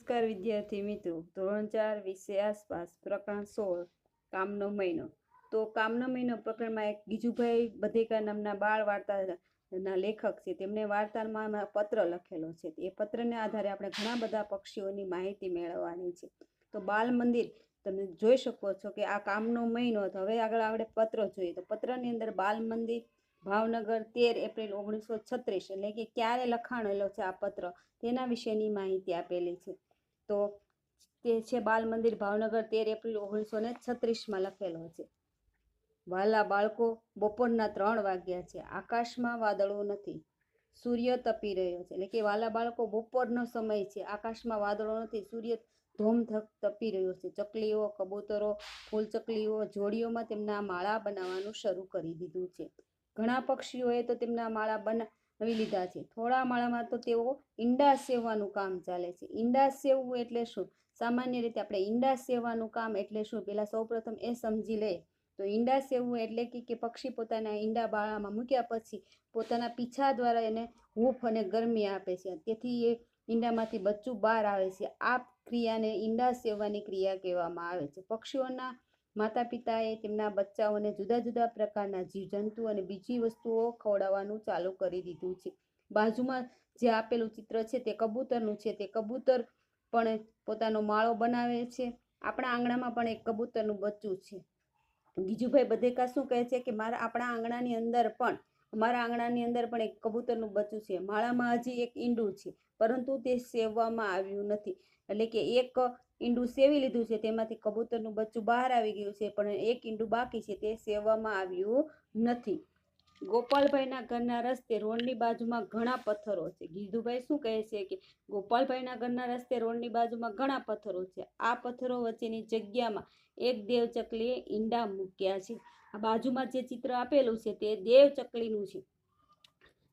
નમસ્કાર વિદ્યાર્થી મિત્રો, ધોરણ 4 વિષય આસપાસ પ્રકરણ 16 કામનો મહિનો. તો કામનો મહિનો પ્રકરણમાં એક ગીજુભાઈ બધેકા નામના બાળ વાર્તાના લેખક છે. તેમણે વાર્તામાં પત્ર લખેલો છે. એ પત્રને આધારે આપણે ઘણા બધા પક્ષીઓની માહિતી મેળવવાની છે. તો બાલ મંદિર તમે જોઈ શકો છો કે આ કામનો મહિનો હતો. હવે આગળ આપણે પત્ર જોઈએ. તો પત્રની અંદર બાલ મંદિર ભાવનગર 13 એપ્રિલ 1936 એટલે કે ક્યારે લખાણેલો છે આ પત્ર તેના વિશેની માહિતી આપેલી છે. તો તે છે બાલ મંદિર ભાવનગર 13 એપ્રિલ 1936 લખેલો છે. વાલા બાળકો, બપોરના 3 વાગ્યા છે. આકાશમાં વાદળો નથી, સૂર્ય તપી રહ્યો છે. એટલે કે વાલા બાળકો, બપોરનો સમય છે, આકાશમાં વાદળો નથી, સૂર્ય ધોમધક તપી રહ્યો છે. ચકલીઓ, કબૂતરો, ફૂલચકલીઓ જોડીઓમાં તેમના માળા બનાવવાનું શરૂ કરી દીધું છે. ઘણા પક્ષીઓએ તો તેમના માળા બનાવી લીધા છે. થોડા માળામાં તો તેઓ ઈંડા સેવવાનું કામ ચાલે છે. ઈંડા સેવવું એટલે શું? સામાન્ય રીતે આપણે ઈંડા સેવવાનું કામ એટલે શું પહેલા સૌપ્રથમ એ સમજી લઈએ. તો ઈંડા સેવવું એટલે કે પક્ષી પોતાના ઈંડા બાળામાં મૂક્યા પછી પોતાના પીછા દ્વારા એને હૂંફ અને ગરમી આપે છે. તેથી એ ઈંડામાંથી બચ્ચું બહાર આવે છે. આ ક્રિયાને ઈંડા સેવવાની ક્રિયા કહેવામાં આવે છે. પક્ષીઓના માતા પિતાએ તેમના બચ્ચાઓને જુદા જુદા પ્રકારના જીવજંતુ અને બીજી વસ્તુઓ ખવડાવવાનું ચાલુ કરી દીધું છે. બાજુમાં જે આપેલું ચિત્ર છે તે કબૂતરનું છે. તે કબૂતર પણ પોતાનો માળો બનાવે છે. આપણા આંગણામાં પણ એક કબૂતરનું બચ્ચું છે. ગીજુભાઈ બધેકા શું કહે છે કે આપણા આંગણાની અંદર પણ અમારા આંગણાની અંદર પણ એક કબૂતરનું બચ્ચું છે. માળામાં હજી એક ઈંડું છે, પરંતુ તે સેવવામાં આવ્યું નથી. એટલે કે એક ઈંડું સેવી લીધું છે, તેમાંથી કબૂતરનું બચ્ચું બહાર આવી ગયું છે, પણ એક ઈંડું બાકી છે, તે સેવવામાં આવ્યું નથી. ગોપાલભાઈના ઘરના રસ્તે રોડની બાજુમાં ઘણા પથ્થરો છે. ગીધુભાઈ શું કહે છે કે ગોપાલભાઈના ઘરના રસ્તે રોડની બાજુમાં ઘણા પથ્થરો છે. આ પથ્થરો વચ્ચેની જગ્યામાં એક દેવચકલીએ ઈંડા મૂક્યા છે. આ બાજુમાં જે ચિત્ર આપેલું છે તે દેવચકલીનું છે.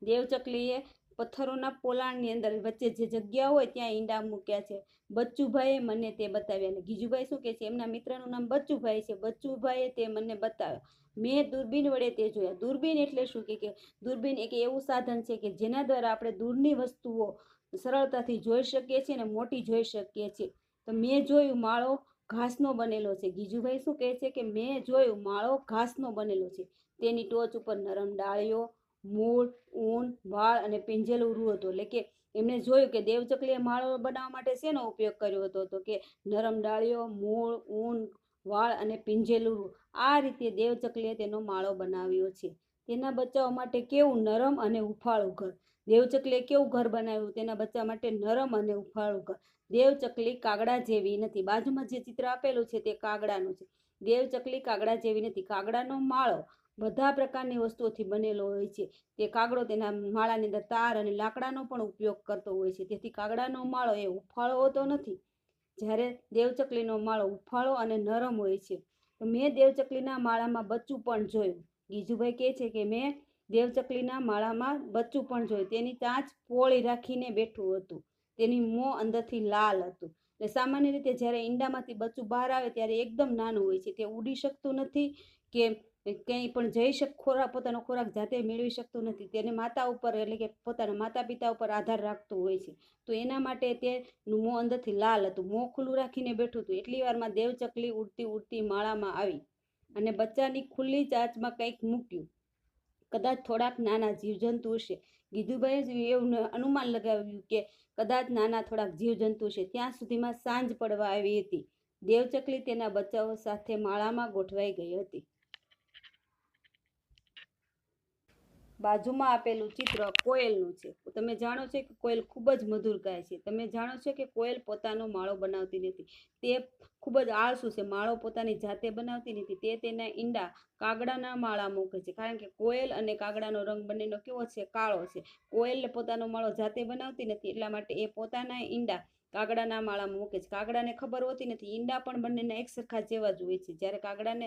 દેવચકલીએ પથ્થરોના પોલાણની અંદર વચ્ચે જે જગ્યા હોય ત્યાં ઈંડા મૂક્યા છે. બચ્ચુભાઈએ મને તે બતાવ્યા. અને ગીજુભાઈ શું કહે છે? એમના મિત્રનું નામ બચ્ચુભાઈ છે. બચ્ચુભાઈએ તે મને બતાવ્યા. મેં દૂરબીન વડે તે જોયા. દૂરબીન એટલે શું કે દૂરબીન એક એવું સાધન છે કે જેના દ્વારા આપણે દૂરની વસ્તુઓ સરળતાથી જોઈ શકીએ છીએ અને મોટી જોઈ શકીએ છીએ. તો મેં જોયું માળો ઘાસનો બનેલો છે. ગીજુભાઈ શું કહે છે કે મેં જોયું માળો ઘાસનો બનેલો છે. તેની ટોચ ઉપર નરમ ડાળીઓ, મૂળ, ઊન, વાળ અને પીંજેલું રૂ હતું. એટલે કે એમણે જોયું કે દેવચકલીએ માળો બનાવવા માટે શેનો ઉપયોગ કર્યો હતો? તો કે નરમ ડાળીઓ, મૂળ, ઊન, વાળ અને પીંજેલું રૂ. આ રીતે દેવચકલીએ તેનો માળો બનાવ્યો છે. તેના બચ્ચાઓ માટે કેવું નરમ અને ઉફાળું ઘર. દેવચકલીએ કેવું ઘર બનાવ્યું? તેના બચ્ચા માટે નરમ અને ઉફાળું ઘર. દેવચકલી કાગડા જેવી નથી. બાજુમાં જે ચિત્ર આપેલું છે તે કાગડાનું છે. દેવચકલી કાગડા જેવી નથી. કાગડાનો માળો બધા પ્રકારની વસ્તુઓથી બનેલો હોય છે. તે કાગડો તેના માળાની અંદર તાર અને લાકડાનો પણ ઉપયોગ કરતો હોય છે. તેથી કાગડાનો માળો એ ઉફાળો હોતો નથી, જ્યારે દેવચકલીનો માળો ઉફાળો અને નરમ હોય છે. તો મેં દેવચકલીના માળામાં બચ્ચું પણ જોયું. ગીજુભાઈ કહે છે કે મેં દેવચકલીના માળામાં બચ્ચું પણ જોયું. તેની ચાંચ પોળી રાખીને બેઠું હતું. તેની મોં અંદરથી લાલ હતું. એટલે સામાન્ય રીતે જ્યારે ઈંડામાંથી બચ્ચું બહાર આવે ત્યારે એકદમ નાનું હોય છે. તે ઉડી શકતું નથી કે ક્યાંય પણ જઈ પોતાનો ખોરાક જાતે મેળવી શકતું નથી. તેને માતા ઉપર એટલે કે પોતાના માતા પિતા ઉપર આધાર રાખતું હોય છે. તો એના માટે તેનું મોં અંદરથી લાલ હતું. મોં ખુલ્લું રાખીને બેઠું હતું. એટલી વારમાં દેવચકલી ઉડતી ઉડતી માળામાં આવી અને બચ્ચાની ખુલ્લી ચાંચમાં કંઈક મૂક્યું. કદાચ થોડાક નાના જીવજંતુ હશે. ગીધુભાઈએ એવું અનુમાન લગાવ્યું કે કદાચ નાના થોડાક જીવજંતુ છે. ત્યાં સુધીમાં સાંજ પડવા આવી હતી. દેવચકલી તેના બચ્ચાઓ સાથે માળામાં ગોઠવાઈ ગઈ હતી. બાજુમાં આપેલું ચિત્ર કોયલનું છે. તમે જાણો છો કે કોયલ ખૂબ જ મધુર ગાય છે. તમે જાણો છો કે કોયલ પોતાનો માળો બનાવતી નથી. તે ખૂબ જ આળસુ છે. માળો પોતાની જાતે બનાવતી નથી. તે તેના ઈંડા કાગડાના માળા મૂકે છે. કારણ કે કોયલ અને કાગડાનો રંગ બંનેનો કેવો છે? કાળો છે. કોયલ પોતાનો માળો જાતે બનાવતી નથી, એટલા માટે એ પોતાના ઈંડા કાગડાના માળામાં મૂકે છે. કાગડાને ખબર હોતી નથી. ઈંડા પણ બંનેના એક સરખા જેવા જ હોય છે. જ્યારે કાગડાને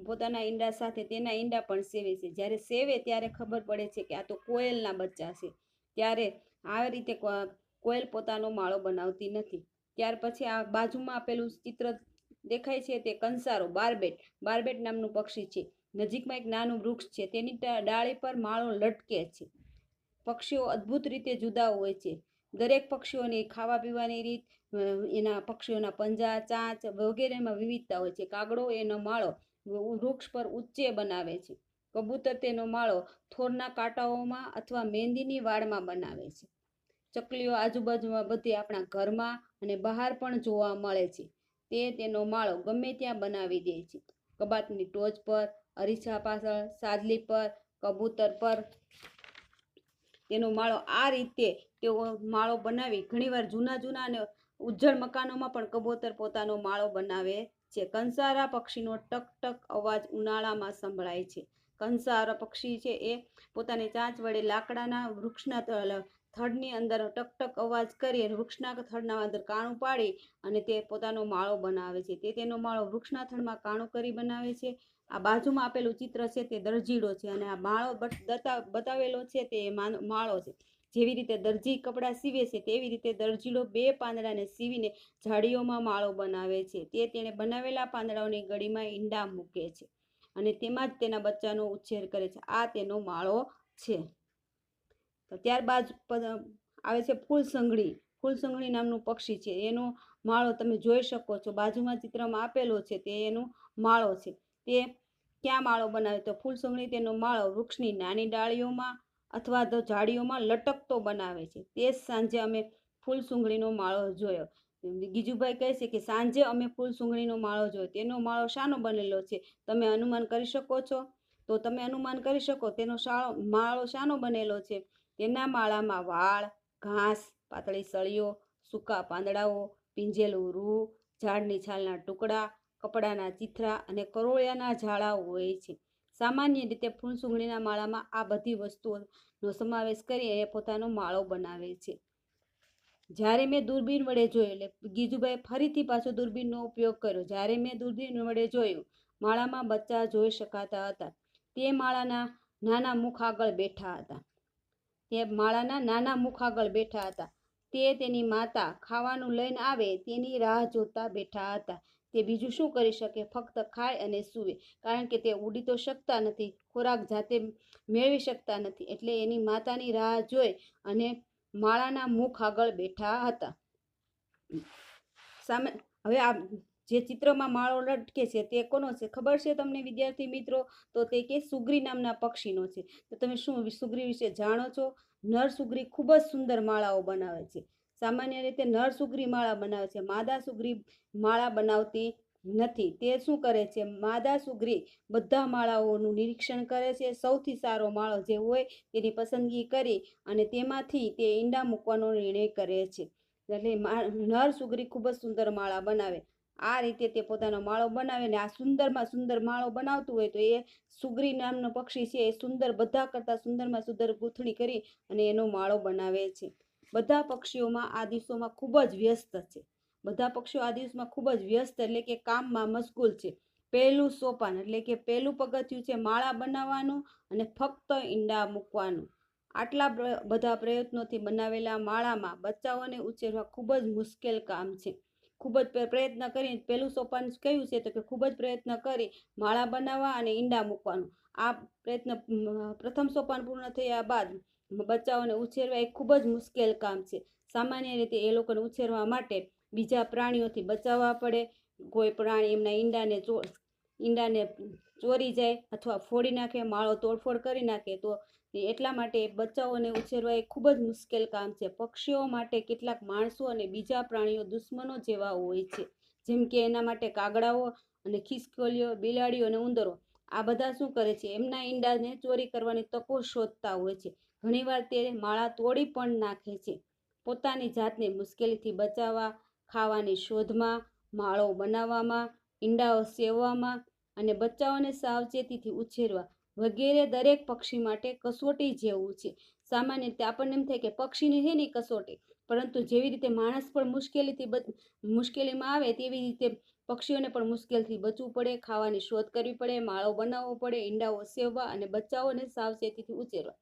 પોતાના ઈંડા સાથે તેના ઈંડા પણ સેવે છે. જ્યારે સેવે ત્યારે ખબર પડે છે કે આ તો કોયલના બચ્ચા છે. ત્યારે આ રીતે કોયલ પોતાનો માળો બનાવતી નથી. ત્યાર પછી આ બાજુમાં આપેલું ચિત્ર દેખાય છે તે કંસારો, બારબેટ. બારબેટ નામનું પક્ષી છે. નજીકમાં એક નાનું વૃક્ષ છે. તેની ડાળી પર માળો લટકે છે. પક્ષીઓ અદ્ભુત રીતે જુદા હોય છે. દરેક પક્ષીઓની ખાવા પીવાની રીત, એના પક્ષીઓના પંજા, ચાંચ વગેરેમાં વિવિધતા હોય છે. કાગડો એનો માળો વૃક્ષ પર ઊંચે બનાવે છે. કબૂતર તેનો માળો થોરના કાંટાઓમાં અથવા મહેંદીની વાડમાં બનાવે છે. ચકલીઓ આજુબાજુમાં બધે આપણા ઘરમાં અને બહાર પણ જોવા મળે છે. તે તેનો માળો ગમે ત્યાં બનાવી દે છે. કબાટની ટોચ પર, અરીસા પાછળ, સાદલી પર, કબૂતર પર તેનો માળો આ રીતે તેઓ માળો બનાવી ઘણીવાર જૂના અને ઉજ્જડ મકાનોમાં પણ કબૂતર પોતાનો માળો બનાવે છે. કંસારા પક્ષીનો ટક ટક અવાજ ઉનાળામાં સંભળાય છે. કંસારા પક્ષી છે એ પોતાની ચાંચ વડે લાકડાના વૃક્ષના થડની અંદર ટક ટક અવાજ કરી અને વૃક્ષના થડના અંદર કાણું પાડી અને તે પોતાનો માળો બનાવે છે. તે તેનો માળો વૃક્ષના થડમાં કાણું કરી બનાવે છે. આ બાજુમાં આપેલું ચિત્ર છે તે દરજીડો છે અને આ માળો બતાવેલો છે તે માળો છે. જેવી રીતે દરજી કપડાં સીવે છે તેવી રીતે દરજીડો 2 પાંદડાને સીવીને જાળીઓમાં માળો બનાવે છે. તે તેણે બનાવેલા પાંદડાઓની ગળીમાં ઈંડા મૂકે છે અને તેમાં જ તેના બચ્ચાનો ઉછેર કરે છે. આ તેનો માળો છે. તો ત્યારબાદ આવે છે ફૂલસંગડી. ફૂલસંગડી નામનું પક્ષી છે. એનો માળો તમે જોઈ શકો છો. બાજુમાં ચિત્રમાં આપેલો છે તે એનો માળો છે. તે ક્યાં માળો બનાવે તો ફૂલસંગડી તેનો માળો વૃક્ષની નાની ડાળીઓમાં અથવા તો ઝાડીઓમાં લટકતો બનાવે છે. તે સાંજે અમે ફૂલસુંગડીનો માળો જોયો. ગીજુભાઈ કહે છે કે સાંજે અમે ફૂલસુંગડીનો માળો જોયો. તેનો માળો શાનો બનેલો છે તમે અનુમાન કરી શકો છો? તો તમે અનુમાન કરી શકો તેનો માળો શાનો બનેલો છે. તેના માળામાં વાળ, ઘાસ, પાતળી સળીઓ, સૂકા પાંદડાઓ, પીંજેલું રૂ, ઝાડની છાલના ટુકડા, કપડાના ચીથરા અને કરોળિયાના ઝાડા હોય છે. સામાન્ય રીતે ફૂલસુંગડીના માળામાં આ બધી વસ્તુઓનો સમાવેશ કરી એ પોતાનો માળો બનાવે છે. જ્યારે મેં દૂરબીન વડે જોયું, એટલે ગીજુભાઈ ફરીથી પાછો દૂરબીનનો ઉપયોગ કર્યો. જ્યારે મેં દૂરબીન વડે જોયું, માળામાં બચ્ચા જોઈ શકાતા હતા. તે માળાના નાના મુખ આગળ બેઠા હતા. તે તેની માતા ખાવાનું લઈને આવે તેની રાહ જોતા બેઠા હતા. તે બીજું શું કરી શકે? ફક્ત ખાય અને સૂવે. કારણ કે તે ઉડી તો શકતા નથી, ખોરાક જાતે મેળવી શકતા નથી, એટલે એની માતાની રાહ જોઈ અને માળાના મુખ આગળ બેઠા હતા. હવે આ જે ચિત્રમાં માળો લટકે છે તે કોનો છે ખબર છે તમને વિદ્યાર્થી મિત્રો? તો તે કે સુગ્રી નામના પક્ષીનો છે. તો તમે શું સુગ્રી વિશે જાણો છો? નર સુગ્રી ખૂબ જ સુંદર માળાઓ બનાવે છે. સામાન્ય રીતે નર સુગ્રી માળા બનાવે છે. માદા સુગ્રી માળા બનાવતી નથી. તે શું કરે છે? માદા સુગ્રી બધા માળાઓનું નિરીક્ષણ કરે છે. સૌથી સારો માળો જે હોય તેની પસંદગી કરી અને તેમાંથી તે ઈંડા મૂકવાનો નિર્ણય કરે છે. એટલે નર સુગ્રી ખૂબ જ સુંદર માળા બનાવે. આ રીતે તે પોતાનો માળો બનાવે ને આ સુંદરમાં સુંદર માળો બનાવતું હોય તો એ સુગ્રી નામનું પક્ષી છે એ સુંદર બધા કરતાં સુંદરમાં સુંદર ગૂંથણી કરી અને એનો માળો બનાવે છે. બધા પક્ષીઓમાં આ દિવસોમાં ખૂબ જ વ્યસ્ત છે. બધા પક્ષીઓ આ દિવસમાં ખૂબ જ વ્યસ્ત એટલે કે કામમાં મશગુલ છે. પહેલું સોપાન એટલે કે પહેલું પગથિયું છે માળા બનાવવાનું અને ફક્ત ઈંડા મૂકવાનું. આટલા બધા પ્રયત્નોથી બનાવેલા માળામાં બચ્ચાઓને ઉછેરવા ખૂબ જ મુશ્કેલ કામ છે. ખૂબ જ પ્રયત્ન કરી પહેલું સોપાન કયું છે તો કે ખૂબ જ પ્રયત્ન કરી માળા બનાવવા અને ઈંડા મૂકવાનું. આ પ્રયત્ન પ્રથમ સોપાન પૂર્ણ થયા બાદ બચ્ચાઓને ઉછેરવા એ ખૂબ જ મુશ્કેલ કામ છે. સામાન્ય રીતે એ લોકોને ઉછેરવા માટે બીજા પ્રાણીઓથી બચાવવા પડે. કોઈ પ્રાણી એમના ઈંડાને ચોરી જાય અથવા ફોડી નાખે, માળો તોડફોડ કરી નાખે તો એટલા માટે બચ્ચાઓને ઉછેરવા એ ખૂબ જ મુશ્કેલ કામ છે. પક્ષીઓ માટે કેટલાક માણસો અને બીજા પ્રાણીઓ દુશ્મનો જેવા હોય છે. જેમ કે એના માટે કાગડાઓ અને ખિસકોલીઓ, બિલાડીઓ અને ઉંદરો આ બધા શું કરે છે? એમના ઈંડાને ચોરી કરવાની તકો શોધતા હોય છે. ઘણીવાર તે માળા તોડી પણ નાખે છે. પોતાની જાતને મુશ્કેલીથી બચાવવા, ખાવાની શોધમાં, માળો બનાવવામાં, ઈંડાઓ સેવવામાં અને બચ્ચાઓને સાવચેતીથી ઉછેરવા વગેરે દરેક પક્ષી માટે કસોટી જેવું છે. સામાન્ય રીતે આપણને એમ થાય કે પક્ષીની છે ને કસોટી, પરંતુ જેવી રીતે માણસ પણ મુશ્કેલીમાં આવે તેવી રીતે પક્ષીઓને પણ મુશ્કેલથી બચવું પડે, ખાવાની શોધ કરવી પડે, માળો બનાવવો પડે, ઈંડાઓ સેવવા અને બચ્ચાઓને સાવચેતીથી ઉછેરવા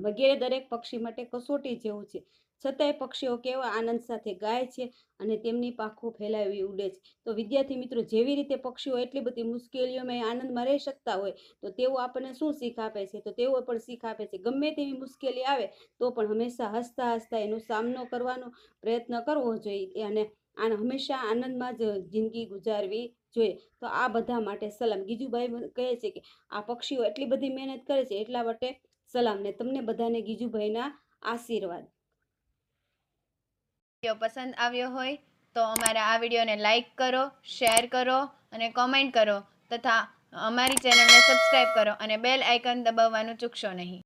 વગેરે દરેક પક્ષી માટે કસોટી જેવું છે. છતાંય પક્ષીઓ કેવા આનંદ સાથે ગાય છે અને તેમની પાંખો ફેલાવી ઉડે છે. તો વિદ્યાર્થી મિત્રો, જેવી રીતે પક્ષીઓ એટલી બધી મુશ્કેલીઓમાં આનંદમાં રહી શકતા હોય, તો તેઓ આપણને શું શીખ આપે છે? તો તેઓ પણ શીખ આપે છે ગમે તેવી મુશ્કેલી આવે તો પણ હંમેશા હસતા હસતા એનો સામનો કરવાનો પ્રયત્ન કરવો જોઈએ અને હંમેશા આનંદમાં જ જિંદગી ગુજારવી જોઈએ. તો આ બધા માટે સલામ. ગીજુભાઈ કહે છે કે આ પક્ષીઓ એટલી બધી મહેનત કરે છે એટલા માટે સલામ. ને તમને બધાને ગીજુભાઈના આશીર્વાદ. વિડીયો પસંદ આવ્યો હોય તો અમારા આ વિડીયોને લાઈક કરો, શેર કરો અને કોમેન્ટ કરો તથા અમારી ચેનલને સબસ્ક્રાઈબ કરો અને બેલ આઇકન દબાવવાનું ચૂકશો નહીં.